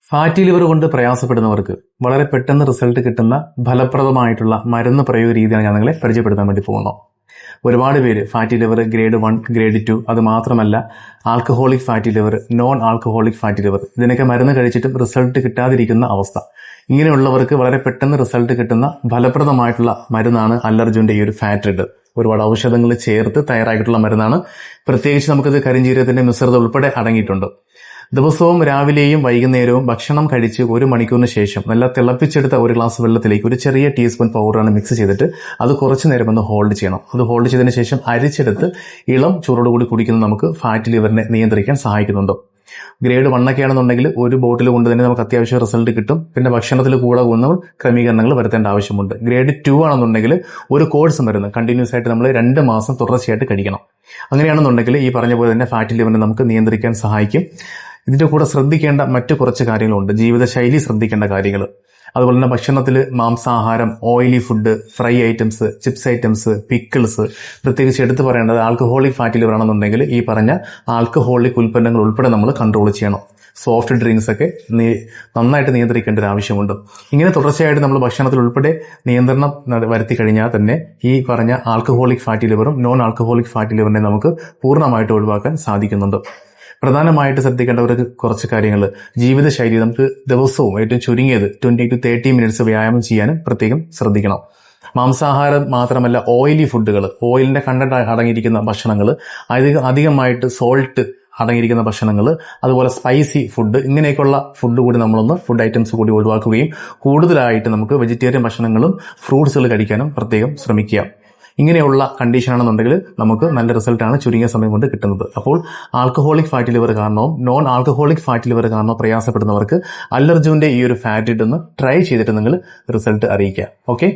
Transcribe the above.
Fatty liver കൊണ്ട് പ്രയാസപ്പെടുന്നവർക്ക് വളരെ പെട്ടെന്ന് റിസൾട്ട് കിട്ടുന്ന ഫലപ്രദമായിട്ടുള്ള മരുന്ന് പ്രയോഗ രീതിയാണ് ഞാൻ നിങ്ങളെ പരിചയപ്പെടുത്താൻ വേണ്ടി പോകുന്നത്. ഒരുപാട് പേര് ഫാറ്റി ലിവർ ഗ്രേഡ് 1, ഗ്രേഡ് 2, അത് മാത്രമല്ല alcoholic fatty liver, non alcoholic fatty liver, ഇതിനൊക്കെ മരുന്ന് കഴിച്ചിട്ടും റിസൾട്ട് കിട്ടാതിരിക്കുന്ന അവസ്ഥ. ഇങ്ങനെയുള്ളവർക്ക് വളരെ പെട്ടെന്ന് റിസൾട്ട് കിട്ടുന്ന ഫലപ്രദമായിട്ടുള്ള മരുന്നാണ് അല്ലർജുന്റെ ഈ ഒരു ഫാറ്റ് റിഡ്. ഒരുപാട് ഔഷധങ്ങൾ ചേർത്ത് തയ്യാറായിട്ടുള്ള മരുന്നാണ്. പ്രത്യേകിച്ച് നമുക്കിത് കരിഞ്ജീരകത്തിന്റെ മിശ്രിതം ഉൾപ്പെടെ അടങ്ങിയിട്ടുണ്ട്. ദിവസവും രാവിലെയും വൈകുന്നേരവും ഭക്ഷണം കഴിച്ച് 1 മണിക്കൂറിന് ശേഷം നല്ല തിളപ്പിച്ചെടുത്ത 1 ഗ്ലാസ് വെള്ളത്തിലേക്ക് ഒരു ചെറിയ ടീസ്പൂൺ പൗഡറാണ് മിക്സ് ചെയ്തിട്ട് അത് കുറച്ചു നേരം ഒന്ന് ഹോൾഡ് ചെയ്യണം. അത് ഹോൾഡ് ചെയ്തതിന് ശേഷം അരിച്ചെടുത്ത് ഇളം ചൂടോടുകൂടി കുടിക്കുന്നത് നമുക്ക് ഫാറ്റ് ലിവറിനെ നിയന്ത്രിക്കാൻ സഹായിക്കുന്നുണ്ട്. ഗ്രേഡ് 1 ഒക്കെ ആണെന്നുണ്ടെങ്കിൽ 1 ബോട്ടിൽ കൊണ്ട് തന്നെ നമുക്ക് അത്യാവശ്യം റിസൾട്ട് കിട്ടും. പിന്നെ ഭക്ഷണത്തിൽ കൂടെ ക്രമീകരണങ്ങൾ വരുത്തേണ്ട ആവശ്യമുണ്ട്. ഗ്രേഡ് 2 ആണെന്നുണ്ടെങ്കിൽ ഒരു കോഴ്സ് മരുന്ന് കണ്ടിന്യൂസ് ആയിട്ട് നമ്മൾ 2 മാസം തുടർച്ചയായിട്ട് കഴിക്കണം. അങ്ങനെയാണെന്നുണ്ടെങ്കിൽ ഈ പറഞ്ഞ പോലെ തന്നെ ഫാറ്റ് ലിവറിനെ നമുക്ക് നിയന്ത്രിക്കാൻ സഹായിക്കും. ഇതിന്റെ കൂടെ ശ്രദ്ധിക്കേണ്ട മറ്റു കുറച്ച് കാര്യങ്ങളുണ്ട്. ജീവിതശൈലി ശ്രദ്ധിക്കേണ്ട കാര്യങ്ങൾ, അതുപോലെ തന്നെ ഭക്ഷണത്തിൽ മാംസാഹാരം, oily food, fry items, chips items, pickles, പ്രത്യേകിച്ച് എടുത്തു പറയേണ്ടത് ആൽക്കഹോളിക് ഫാറ്റി ലിവർ ആണെന്നുണ്ടെങ്കിൽ ഈ പറഞ്ഞ ആൽക്കഹോളിക് ഉൽപ്പന്നങ്ങൾ ഉൾപ്പെടെ നമ്മൾ കൺട്രോൾ ചെയ്യണം. സോഫ്റ്റ് ഡ്രിങ്ക്സ് ഒക്കെ നന്നായിട്ട് നിയന്ത്രിക്കേണ്ട ഒരു ആവശ്യമുണ്ട്. ഇങ്ങനെ തുടർച്ചയായിട്ട് നമ്മൾ ഭക്ഷണത്തിൽ ഉൾപ്പെടെ നിയന്ത്രണം വരുത്തി കഴിഞ്ഞാൽ തന്നെ ഈ പറഞ്ഞ ആൽക്കഹോളിക് ഫാറ്റി ലിവറും നോൺ ആൽക്കഹോളിക് ഫാറ്റി ലിവറിനെ നമുക്ക് പൂർണ്ണമായിട്ട് ഒഴിവാക്കാൻ സാധിക്കുന്നുണ്ട്. പ്രധാനമായിട്ട് ശ്രദ്ധിക്കേണ്ട ഒരു കുറച്ച് കാര്യങ്ങൾ, ജീവിതശൈലി നമുക്ക് ദിവസവും ഏറ്റവും ചുരുങ്ങിയത് 20 to 30 മിനിറ്റ്സ് വ്യായാമം ചെയ്യാനും പ്രത്യേകം ശ്രദ്ധിക്കണം. മാംസാഹാരം മാത്രമല്ല ഓയിലി ഫുഡുകൾ, ഓയിലിന്റെ കണ്ടന്റ് അടങ്ങിയിരിക്കുന്ന ഭക്ഷണങ്ങൾ, അധികമായിട്ട് സോൾട്ട് അടങ്ങിയിരിക്കുന്ന ഭക്ഷണങ്ങൾ, അതുപോലെ സ്പൈസി ഫുഡ്, ഇങ്ങനെയൊക്കെയുള്ള ഫുഡ് കൂടി നമ്മളൊന്ന് ഫുഡ് ഐറ്റംസ് കൂടി ഒഴിവാക്കുകയും കൂടുതലായിട്ട് നമുക്ക് വെജിറ്റേറിയൻ ഭക്ഷണങ്ങളും ഫ്രൂട്ട്സുകൾ കഴിക്കാനും പ്രത്യേകം ശ്രമിക്കുക. ഇങ്ങനെയുള്ള കണ്ടീഷനാണെന്നുണ്ടെങ്കിൽ നമുക്ക് നല്ല റിസൾട്ടാണ് ചുരുങ്ങിയ സമയം കൊണ്ട് കിട്ടുന്നത്. അപ്പോൾ ആൽക്കഹോളിക് ഫാറ്റി ലിവർ കാരണവും നോൺ ആൽക്കഹോളിക് ഫാറ്റി ലിവർ കാരണവും പ്രയാസപ്പെടുന്നവർക്ക് അല്ലർജുന്റെ ഈ ഒരു ഫാറ്റ് റിഡ് ഒന്ന് ട്രൈ ചെയ്തിട്ട് നിങ്ങൾ റിസൾട്ട് അറിയിക്കുക. ഓക്കെ.